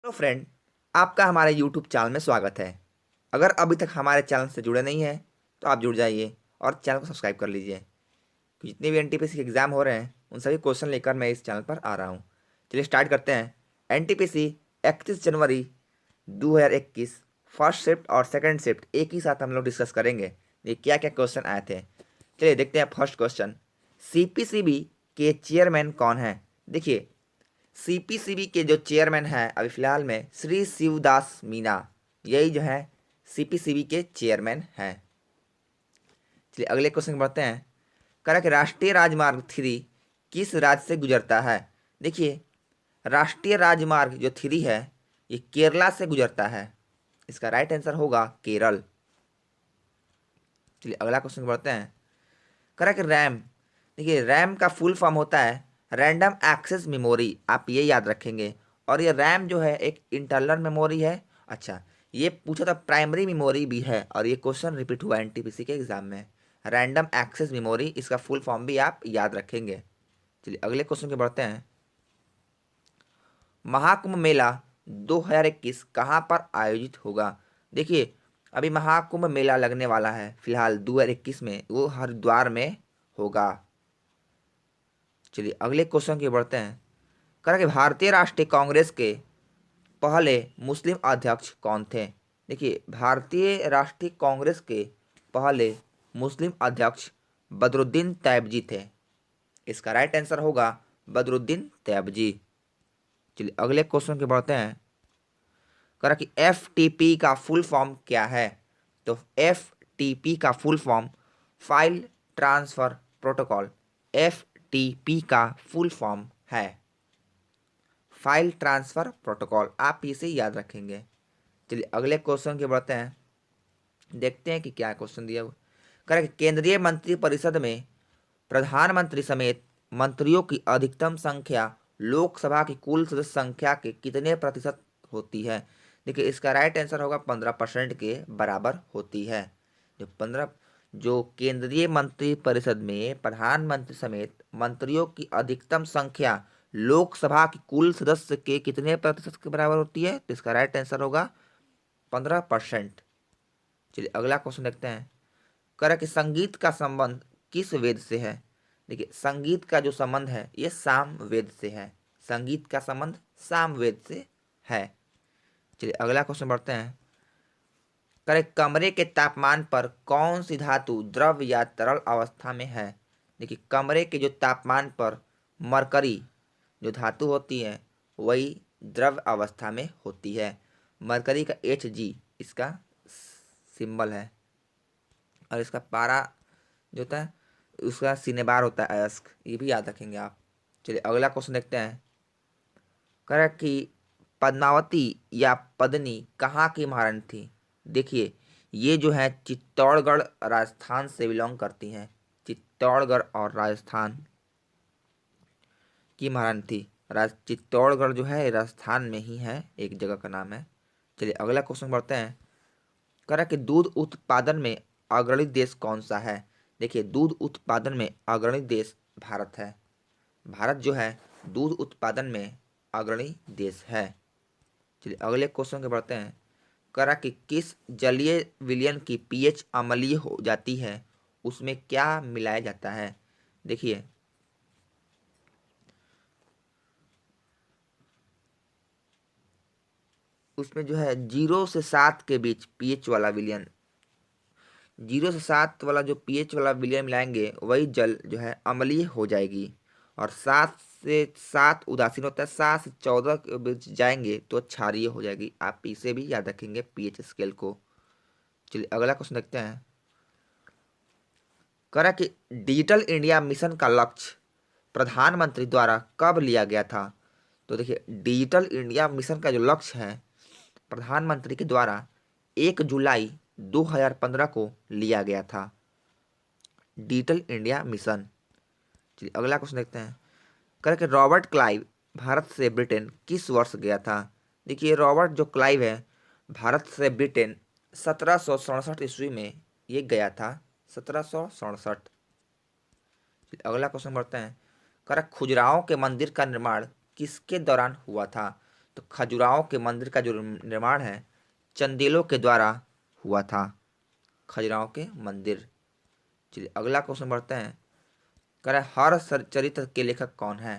Hello friend, आपका हमारे YouTube channel में स्वागत है। अगर अभी तक हमारे चैनल से जुड़े नहीं हैं तो आप जुड़ जाइए और चैनल को सब्सक्राइब कर लीजिए। कि जितने भी एनटीपीसी के एग्ज़ाम हो रहे हैं उन सभी क्वेश्चन लेकर मैं इस चैनल पर आ रहा हूँ। चलिए स्टार्ट करते हैं। एनटीपीसी 31 जनवरी 2021 फर्स्ट शिफ्ट और सेकंड शिफ्ट एक ही साथ हम लोग डिस्कस करेंगे। ये क्या क्या क्वेश्चन आए थे, चलिए देखते हैं। फर्स्ट क्वेश्चन, सीपीसीबी के चेयरमैन कौन है? देखिए, सीपीसीबी के जो चेयरमैन हैं अभी फिलहाल में श्री शिवदास मीना, यही जो है सीपीसीबी के चेयरमैन हैं। चलिए अगले क्वेश्चन बढ़ते हैं। कह रहा है कि राष्ट्रीय राजमार्ग 3 किस राज्य से गुजरता है? देखिए, राष्ट्रीय राजमार्ग जो 3 है ये केरला से गुजरता है। इसका राइट आंसर होगा केरल। चलिए अगला क्वेश्चन बढ़ते हैं। कह रहा है कि रैम, देखिए रैम का फुल फॉर्म होता है रैंडम एक्सेस मेमोरी, आप ये याद रखेंगे। और ये रैम जो है एक इंटरनल मेमोरी है। अच्छा, ये पूछा था प्राइमरी मेमोरी भी है और ये क्वेश्चन रिपीट हुआ एनटीपीसी के एग्जाम में। रैंडम एक्सेस मेमोरी, इसका फुल फॉर्म भी आप याद रखेंगे। चलिए अगले क्वेश्चन के बढ़ते हैं। महाकुंभ मेला 2021 कहाँ पर आयोजित होगा? देखिए, अभी महाकुंभ मेला लगने वाला है फिलहाल 2021 में, वो हरिद्वार में होगा। चलिए अगले क्वेश्चन की बढ़ते हैं। कह रहा है कि भारतीय राष्ट्रीय कांग्रेस के पहले मुस्लिम अध्यक्ष कौन थे? देखिए, भारतीय राष्ट्रीय कांग्रेस के पहले मुस्लिम अध्यक्ष बदरुद्दीन तैयबजी थे। इसका राइट आंसर होगा बदरुद्दीन तैयबजी। चलिए अगले क्वेश्चन की बढ़ते हैं। कह रहा कि एफ का फुल फॉर्म क्या है? तो एफ का full form file transfer protocol, F का फुल फॉर्म है फाइल ट्रांसफर प्रोटोकॉल, आप इसे याद रखेंगे। चलिए अगले क्वेश्चन की बढ़ते हैं, देखते हैं कि क्या क्वेश्चन दिया हुआ। करेक्ट, केंद्रीय मंत्रिपरिषद में प्रधानमंत्री समेत मंत्रियों की अधिकतम संख्या लोकसभा की कुल सदस्य संख्या के कितने प्रतिशत होती है? देखिए, इसका राइट आंसर होगा 15% के बराबर होती है। जो केंद्रीय मंत्रिपरिषद में प्रधानमंत्री समेत मंत्रियों की अधिकतम संख्या लोकसभा की कुल सदस्य के कितने प्रतिशत के बराबर होती है, तो इसका राइट आंसर होगा 15%। चलिए अगला क्वेश्चन देखते हैं। कह कि संगीत का संबंध किस वेद से है? देखिए, संगीत का जो संबंध है ये साम वेद से है। संगीत का संबंध साम वेद से है। चलिए अगला क्वेश्चन बढ़ते हैं। करें, कमरे के तापमान पर कौन सी धातु द्रव या तरल अवस्था में है? देखिए, कमरे के जो तापमान पर मरकरी जो धातु होती है वही द्रव अवस्था में होती है। मरकरी का Hg इसका सिंबल है और इसका पारा जो होता है उसका सिनेबार होता है अयस्क, ये भी याद रखेंगे आप। चलिए अगला क्वेश्चन देखते हैं। कह रहा है कि पद्मावती या पद्मिनी कहाँ की महारानी थी? देखिए, ये जो है चित्तौड़गढ़ राजस्थान से बिलोंग करती हैं। चित्तौड़गढ़ और राजस्थान की महारानी थी। चित्तौड़गढ़ जो है राजस्थान में ही है, एक जगह का नाम है। चलिए अगला क्वेश्चन बढ़ते हैं। कह रहा है कि दूध उत्पादन में अग्रणी देश कौन सा है? देखिए, दूध उत्पादन में अग्रणी देश भारत है। भारत जो है दूध उत्पादन में अग्रणी देश है। चलिए अगले क्वेश्चन के बढ़ते हैं। करा कि किस जलीय विलयन की पीएच अम्लीय हो जाती है, उसमें क्या मिलाया जाता है? देखिए, उसमें जो है 0 से 7 के बीच पीएच वाला विलयन, 0 से 7 वाला जो पीएच वाला विलयन मिलाएंगे वही जल जो है अम्लीय हो जाएगी। और 7 से 7 उदासीन होता है, 7 से 14 के बीच जाएंगे तो क्षारीय हो जाएगी। आप इसे भी याद रखेंगे पीएच स्केल को। चलिए अगला क्वेश्चन देखते हैं। करा कि डिजिटल इंडिया मिशन का लक्ष्य प्रधानमंत्री द्वारा कब लिया गया था? तो देखिए, डिजिटल इंडिया मिशन का जो लक्ष्य है प्रधानमंत्री के द्वारा 1 जुलाई 2015 को लिया गया था, डिजिटल इंडिया मिशन। चलिए अगला क्वेश्चन देखते हैं। कह कि रॉबर्ट क्लाइव भारत से ब्रिटेन किस वर्ष गया था? देखिए, रॉबर्ट जो क्लाइव है भारत से ब्रिटेन 1767 ईस्वी में ये गया था, 1767। अगला क्वेश्चन बढ़ते हैं। कह रहा, खुजराहों के मंदिर का निर्माण किसके दौरान हुआ था? तो खजुराहो के मंदिर का जो निर्माण है चंदेलों के द्वारा हुआ था। खजुराहो के मंदिर। चलिए अगला क्वेश्चन बढ़ते हैं। कह रहा है हर्ष चरित्र के लेखक कौन है।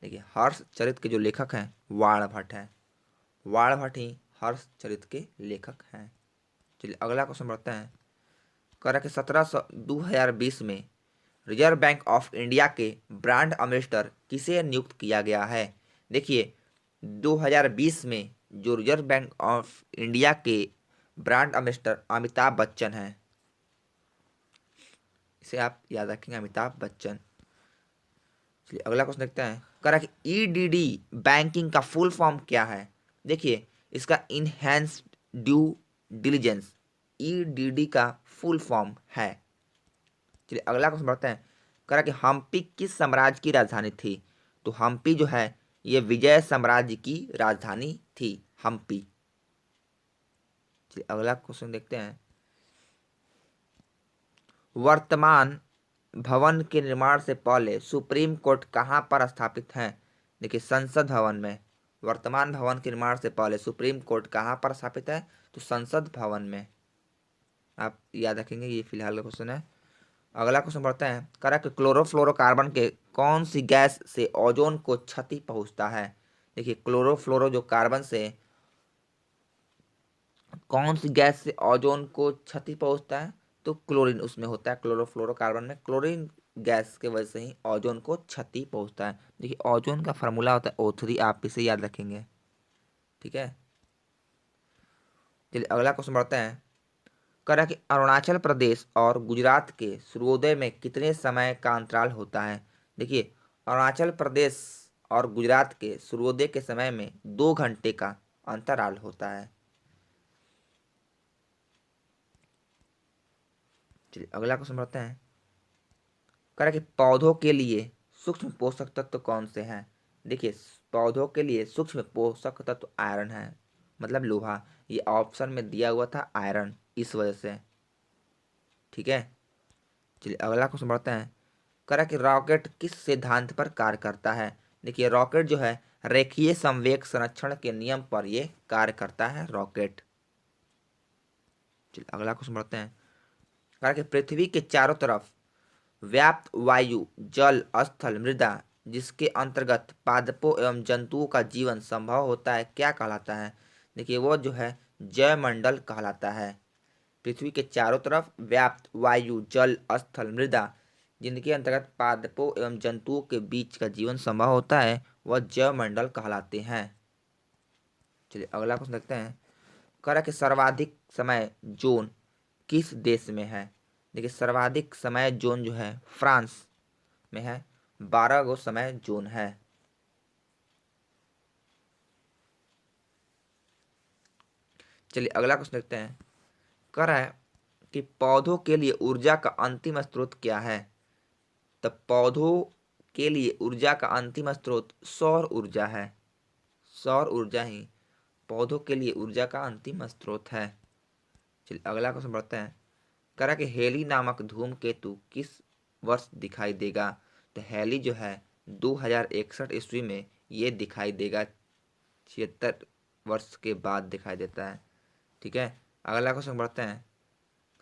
देखिए हर्ष चरित्र के जो लेखक हैं वाण भट्ट हैं। वाण भट्ट ही हर्ष चरित्र के लेखक हैं। चलिए अगला क्वेश्चन बढ़ते हैं। कह रहा है कि 2020 में रिजर्व बैंक ऑफ इंडिया के ब्रांड एम्बेसडर किसे नियुक्त किया गया है। देखिए 2020 में जो रिजर्व बैंक ऑफ इंडिया के ब्रांड एम्बेसडर अमिताभ बच्चन हैं। इसे आप याद रखेंगे, अमिताभ बच्चन। चलिए अगला क्वेश्चन देखते हैं। कह रहा है कि ईडीडी बैंकिंग का फुल फॉर्म क्या है। देखिए इसका इनहेंस्ड ड्यू डिलीजेंस ईडीडी का फुल फॉर्म है। चलिए अगला क्वेश्चन बढ़ते हैं। कह रहा है कि हम्पी किस साम्राज्य की राजधानी थी। तो हम्पी जो है ये विजय साम्राज्य की राजधानी थी, हम्पी। चलिए अगला क्वेश्चन देखते हैं। वर्तमान भवन के निर्माण से पहले सुप्रीम कोर्ट कहाँ पर स्थापित है। देखिए संसद भवन में। वर्तमान भवन के निर्माण से पहले सुप्रीम कोर्ट कहाँ पर स्थापित है, तो संसद भवन में। आप याद रखेंगे, ये फिलहाल का क्वेश्चन है। अगला क्वेश्चन बढ़ते हैं। कह रहा है कि क्लोरोफ्लोरोकार्बन के कौन सी गैस से ओजोन को क्षति पहुंचता है। देखिए क्लोरोफ्लोरो जो कार्बन से कौन सी गैस से ओजोन को क्षति पहुंचता है, तो क्लोरीन उसमें होता है। क्लोरोफ्लोरोकार्बन में क्लोरीन गैस के वजह से ही ओजोन को क्षति पहुंचता है। देखिए ओजोन का फार्मूला होता है O3, आप इसे याद रखेंगे, ठीक है। चलिए अगला क्वेश्चन बढ़ते हैं। कह रहा है कि अरुणाचल प्रदेश और गुजरात के सूर्योदय में कितने समय का अंतराल होता है। देखिए अरुणाचल प्रदेश और गुजरात के सूर्योदय के समय में 2 घंटे का अंतराल होता है। चलिए अगला क्वेश्चन बढ़ते हैं। कह रहा है कि पौधों के लिए सूक्ष्म पोषक तत्व कौन से हैं। देखिए पौधों के लिए सूक्ष्म पोषक तत्व आयरन है, मतलब लोहा। ये ऑप्शन में दिया हुआ था आयरन, इस वजह से, ठीक है। चलिए अगला क्वेश्चन बढ़ते हैं। कह रहा है कि रॉकेट किस सिद्धांत पर कार्य करता है। देखिए रॉकेट जो है रेखीय संवेग संरक्षण के नियम पर ये कार्य करता है, रॉकेट। चलिए अगला क्वेश्चन बढ़ते हैं। कह रहा है कि पृथ्वी के चारों तरफ व्याप्त वायु जल स्थल मृदा जिसके अंतर्गत पादपों एवं जंतुओं का जीवन संभव होता है, क्या कहलाता है। देखिए वो जो है जयमंडल कहलाता है। पृथ्वी के चारों तरफ व्याप्त वायु जल स्थल मृदा जिनके अंतर्गत पादपों एवं जंतुओं के बीच का जीवन संभव होता है, वह जैवमंडल कहलाते हैं। चलिए अगला क्वेश्चन देखते हैं। कह रहा है कि सर्वाधिक समय जोन किस देश में है। देखिए सर्वाधिक समय जोन जो है फ्रांस में है, 12 गो समय जोन है। चलिए अगला क्वेश्चन देखते हैं। कह रहा है कि पौधों के लिए ऊर्जा का अंतिम स्रोत क्या है। तब पौधों के लिए ऊर्जा का अंतिम स्रोत सौर ऊर्जा है। सौर ऊर्जा ही पौधों के लिए ऊर्जा का अंतिम स्रोत है। चलिए अगला क्वेश्चन बढ़ते हैं। कह रहा है कि हेली नामक धूमकेतु किस वर्ष दिखाई देगा। तो हेली जो है 2061 ईस्वी में ये दिखाई देगा, 76 वर्ष के बाद दिखाई देता है, ठीक है। अगला क्वेश्चन बढ़ते हैं।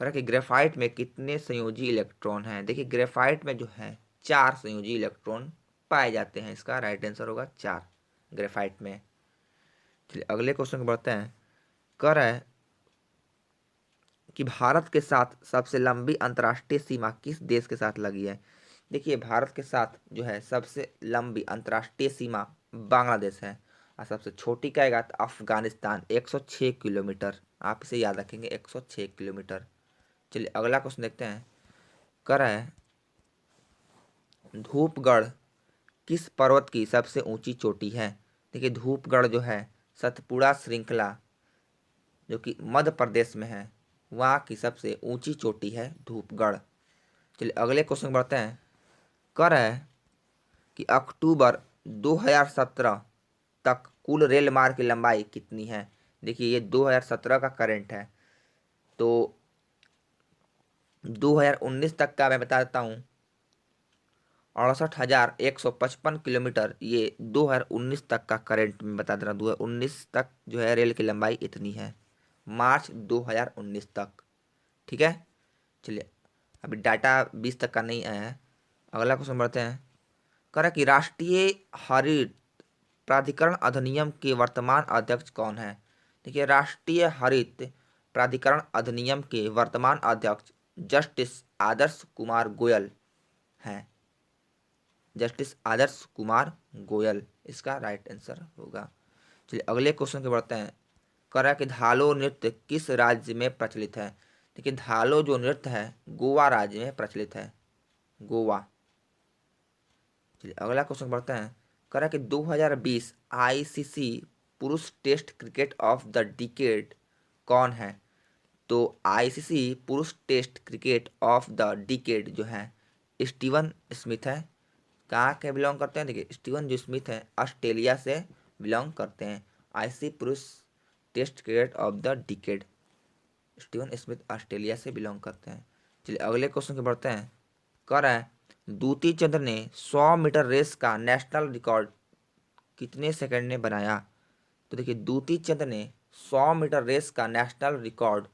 कह रहा है कि ग्रेफाइट में कितने संयोजी इलेक्ट्रॉन हैं। देखिए ग्रेफाइट में जो है 4 संयोजी इलेक्ट्रॉन पाए जाते हैं। इसका राइट आंसर होगा 4 ग्रेफाइट में। चलिए अगले क्वेश्चन को बढ़ते हैं। कह रहा है कि भारत के साथ सबसे लंबी अंतर्राष्ट्रीय सीमा किस देश के साथ लगी है। देखिए भारत के साथ जो है सबसे लंबी अंतर्राष्ट्रीय सीमा बांग्लादेश है, और सबसे छोटी क्या आएगा तो अफगानिस्तान 106 किलोमीटर। आप इसे याद रखेंगे, 106 किलोमीटर। चलिए अगला क्वेश्चन देखते हैं। कह रहा है धूपगढ़ किस पर्वत की सबसे ऊंची चोटी है। देखिए धूपगढ़ जो है सतपुड़ा श्रृंखला जो कि मध्य प्रदेश में है, वहाँ की सबसे ऊंची चोटी है धूपगढ़। चलिए अगले क्वेश्चन बढ़ते हैं। कह रहा है कि अक्टूबर 2017 तक कुल रेल मार्ग की लंबाई कितनी है। देखिए ये 2017 का करंट है, तो 2019 तक का मैं बता देता हूँ। 68,155 किलोमीटर। ये 2019 तक का करंट में बता दे रहा हूँ, 2019 तक जो है रेल की लंबाई इतनी है, मार्च 2019 तक। ठीक है, चलिए अभी डाटा 20 तक का नहीं आया है। अगला क्वेश्चन बढ़ते हैं। कह रहा है कि राष्ट्रीय हरित प्राधिकरण अधिनियम के वर्तमान अध्यक्ष कौन है। देखिए, राष्ट्रीय हरित प्राधिकरण अधिनियम के वर्तमान अध्यक्ष जस्टिस आदर्श कुमार गोयल हैं। जस्टिस आदर्श कुमार गोयल इसका राइट आंसर होगा। चलिए अगले क्वेश्चन के बढ़ते हैं। कह रहा है कि धालो नृत्य किस राज्य में प्रचलित है। देखिए, धालो जो नृत्य है गोवा राज्य में प्रचलित है, गोवा। चलिए अगला क्वेश्चन बढ़ते हैं। कह रहा है कि 2020 आईसीसी पुरुष test cricket of the decade कौन है। तो आईसीसी पुरुष test cricket of the decade जो है स्टीवन स्मिथ है। कहाँ के बिलोंग करते हैं। देखिए, स्टीवन जो स्मिथ है ऑस्ट्रेलिया से बिलोंग करते हैं। आईसीसी पुरुष test cricket of the decade, Steven Smith Australia से बिलोंग करते हैं। चलिए अगले क्वेश्चन के बढ़ते हैं। कह रहा है दूती चंद्र ने 100 मीटर रेस का नेशनल रिकॉर्ड कितने सेकंड में बनाया। तो देखिए, दूती चंद ने 100 मीटर रेस का नेशनल रिकॉर्ड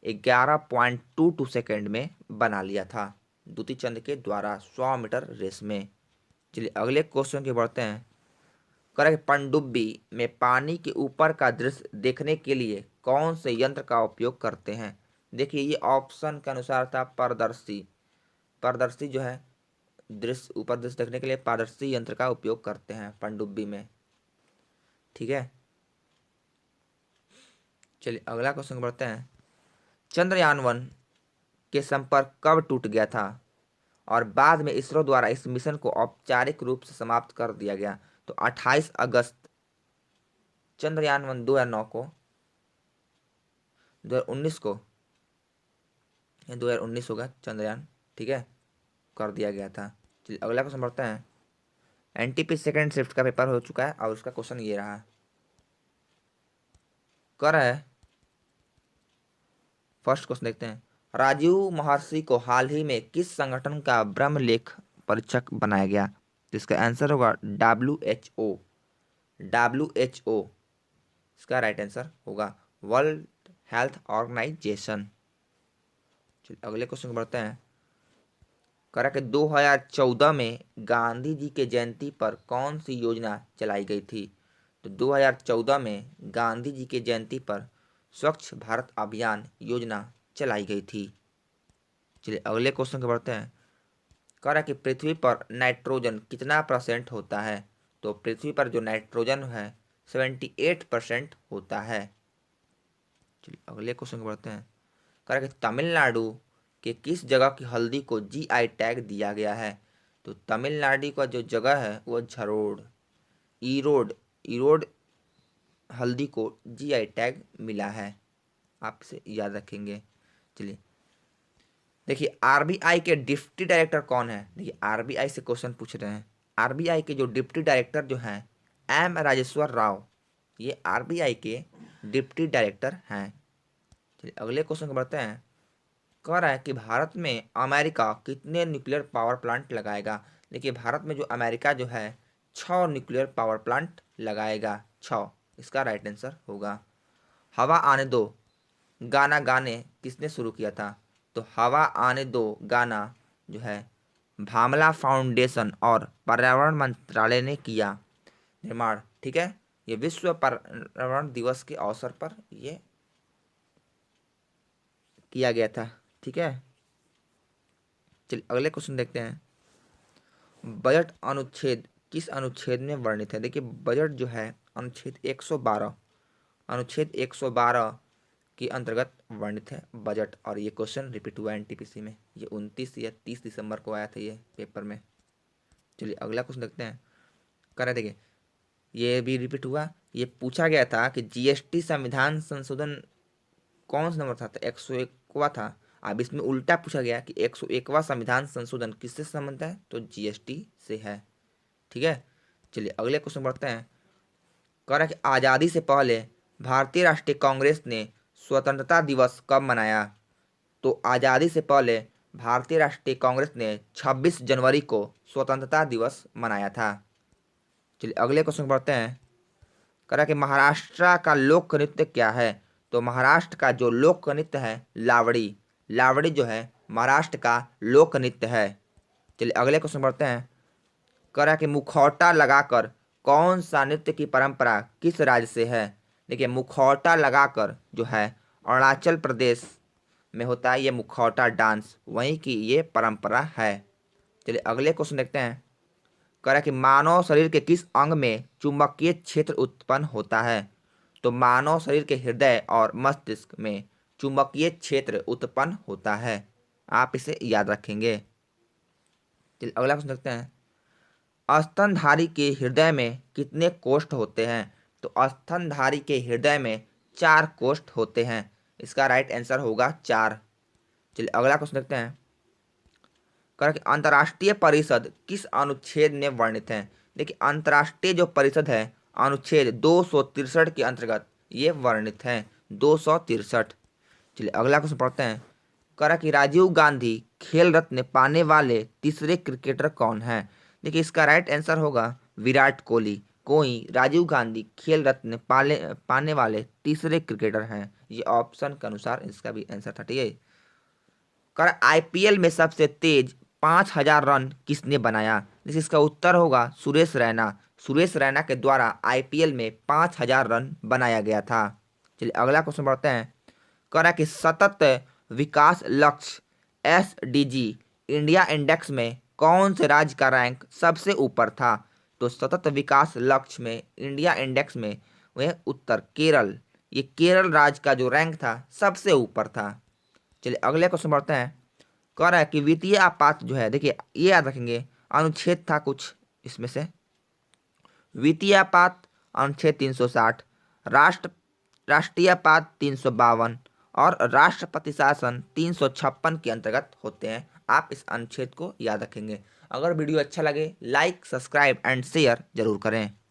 11.22 सेकंड में बना लिया था, दूती चंद के द्वारा 100 मीटर रेस में। चलिए अगले क्वेश्चन के बढ़ते हैं। करें पनडुब्बी में पानी के ऊपर का दृश्य देखने के लिए कौन से यंत्र का उपयोग करते हैं। देखिए, ये ऑप्शन के अनुसार था पारदर्शी। पारदर्शी जो है दृश्य, ऊपर दृश्य देखने के लिए पारदर्शी यंत्र का उपयोग करते हैं पनडुब्बी में। ठीक है, चलिए अगला क्वेश्चन बढ़ते हैं। चंद्रयान 1 के संपर्क कब टूट गया था और बाद में इसरो द्वारा इस मिशन को औपचारिक रूप से समाप्त कर दिया गया। तो 28 अगस्त चंद्रयान 1 2009 को, 2019 को, ये 2019 होगा चंद्रयान, ठीक है, कर दिया गया था। चलिए अगला क्वेश्चन बढ़ते हैं। एनटीपी सेकेंड शिफ्ट का पेपर हो चुका है और उसका क्वेश्चन ये रहा। कर है फर्स्ट क्वेश्चन देखते हैं। राजीव महर्षि को हाल ही में किस संगठन का ब्रह्मलेख परीक्षक बनाया गया। तो इसका आंसर होगा WHO। WHO इसका राइट आंसर होगा वर्ल्ड हेल्थ ऑर्गेनाइजेशन। चलिए अगले क्वेश्चन को बढ़ते हैं। करा कि 2014 में गांधी जी के जयंती पर कौन सी योजना चलाई गई थी। तो 2014 में गांधी जी के जयंती पर स्वच्छ भारत अभियान योजना चलाई गई थी। चलिए अगले क्वेश्चन को बढ़ते हैं। कह रहा है कि पृथ्वी पर नाइट्रोजन कितना परसेंट होता है। तो पृथ्वी पर जो नाइट्रोजन है 78% होता है। चलिए अगले क्वेश्चन को बढ़ते हैं। कह रहा है कि तमिलनाडु के किस जगह की हल्दी को GI टैग दिया गया है। तो तमिलनाडु का जो जगह है वो झरोड़, ईरोड, ईरोड हल्दी को GI टैग मिला है, आप इसे याद रखेंगे। चलिए देखिए, आरबीआई के डिप्टी डायरेक्टर कौन है। देखिए, आरबीआई से क्वेश्चन पूछ रहे हैं। आरबीआई के जो डिप्टी डायरेक्टर जो हैं M राजेश्वर राव, ये आरबीआई के डिप्टी डायरेक्टर हैं। चलिए अगले क्वेश्चन को बढ़ते हैं। कह रहा है कि भारत में अमेरिका कितने न्यूक्लियर पावर प्लांट लगाएगा। देखिए, भारत में जो अमेरिका जो है 6 न्यूक्लियर पावर प्लांट लगाएगा, 6, इसका राइट आंसर होगा। हवा आने दो गाना गाने किसने शुरू किया था। तो हवा आने दो गाना जो है भामला फाउंडेशन और पर्यावरण मंत्रालय ने किया निर्माण। ठीक है, ये विश्व पर्यावरण दिवस के अवसर पर ये किया गया था। ठीक है, चलिए अगले क्वेश्चन देखते हैं। बजट अनुच्छेद किस अनुच्छेद में वर्णित है। देखिए, बजट जो है अनुच्छेद 112, अनुच्छेद 112 के अंतर्गत वर्णित है बजट। और ये क्वेश्चन रिपीट हुआ एनटीपीसी में, ये 29 या 30 दिसंबर को आया था ये पेपर में। चलिए अगला क्वेश्चन देखते हैं। कह रहे देखिए, ये भी रिपीट हुआ। ये पूछा गया था कि जीएसटी संविधान संशोधन कौन सा नंबर था। तो 101वां था। अब इसमें उल्टा पूछा गया कि 101वां संविधान संशोधन किससे संबंधित है। तो जीएसटी से है। ठीक है, चलिए अगले क्वेश्चन बढ़ते हैं। कह रहा है कि आज़ादी से पहले भारतीय राष्ट्रीय कांग्रेस ने स्वतंत्रता दिवस कब मनाया। तो आज़ादी से पहले भारतीय राष्ट्रीय कांग्रेस ने 26 जनवरी को स्वतंत्रता दिवस मनाया था। चलिए अगले क्वेश्चन पढ़ते हैं। कह रहा कि महाराष्ट्र का लोक नृत्य क्या है? तो महाराष्ट्र का जो लोक नृत्य है लावड़ी। लावड़ी जो है महाराष्ट्र का लोक नृत्य है। चलिए अगले क्वेश्चन पढ़ते हैं। कह रहा कि मुखौटा लगाकर कौन सा नृत्य की परंपरा किस राज्य से है? देखिए मुखौटा लगाकर जो है अरुणाचल प्रदेश में होता है ये मुखौटा डांस, वहीं की ये परंपरा है। चलिए अगले क्वेश्चन देखते हैं। कह रहा है कि मानव शरीर के किस अंग में चुंबकीय क्षेत्र उत्पन्न होता है? तो मानव शरीर के हृदय और मस्तिष्क में चुंबकीय क्षेत्र उत्पन्न होता है। आप इसे याद रखेंगे। चलिए अगला क्वेश्चन देखते हैं। स्तनधारी के हृदय में कितने कोष्ठ होते हैं? तो स्तनधारी के हृदय में 4 कोष्ठ होते हैं। इसका राइट आंसर होगा 4। चलिए अगला क्वेश्चन देखते हैं। कह रहा कि अंतर्राष्ट्रीय परिषद किस अनुच्छेद में वर्णित है? देखिए अंतर्राष्ट्रीय जो परिषद है अनुच्छेद 263 के अंतर्गत ये वर्णित है, 263। चलिए अगला क्वेश्चन पढ़ते हैं। कह रहा कि राजीव गांधी खेल रत्न पाने वाले तीसरे क्रिकेटर कौन है? देखिए इसका राइट आंसर होगा विराट कोहली। कोई राजीव गांधी खेल रत्न पाने वाले तीसरे क्रिकेटर हैं। ये ऑप्शन के अनुसार इसका भी आंसर 38। कर आईपीएल में सबसे तेज 5,000 रन किसने बनाया? जैसे इसका उत्तर होगा सुरेश रैना। सुरेश रैना के द्वारा आईपीएल में 5,000 रन बनाया गया था। चलिए अगला क्वेश्चन पढ़ते हैं। कह रहा है कि सतत विकास लक्ष्य एसडीजी इंडिया इंडेक्स में कौन से राज्य का रैंक सबसे ऊपर था? तो सतत विकास लक्ष्य में इंडिया इंडेक्स में वह उत्तर केरल, ये केरल राज्य का जो रैंक था सबसे ऊपर था। चलिए अगले क्वेश्चन बढ़ते हैं। कह रहा है कि वित्तीय आपात जो है, देखिए ये याद रखेंगे अनुच्छेद था कुछ इसमें से। वित्तीय आपात अनुच्छेद 360, राष्ट्रीय आपात 352 और राष्ट्रपति शासन 356 के अंतर्गत होते हैं। आप इस अनुच्छेद को याद रखेंगे। अगर वीडियो अच्छा लगे लाइक सब्सक्राइब एंड शेयर जरूर करें।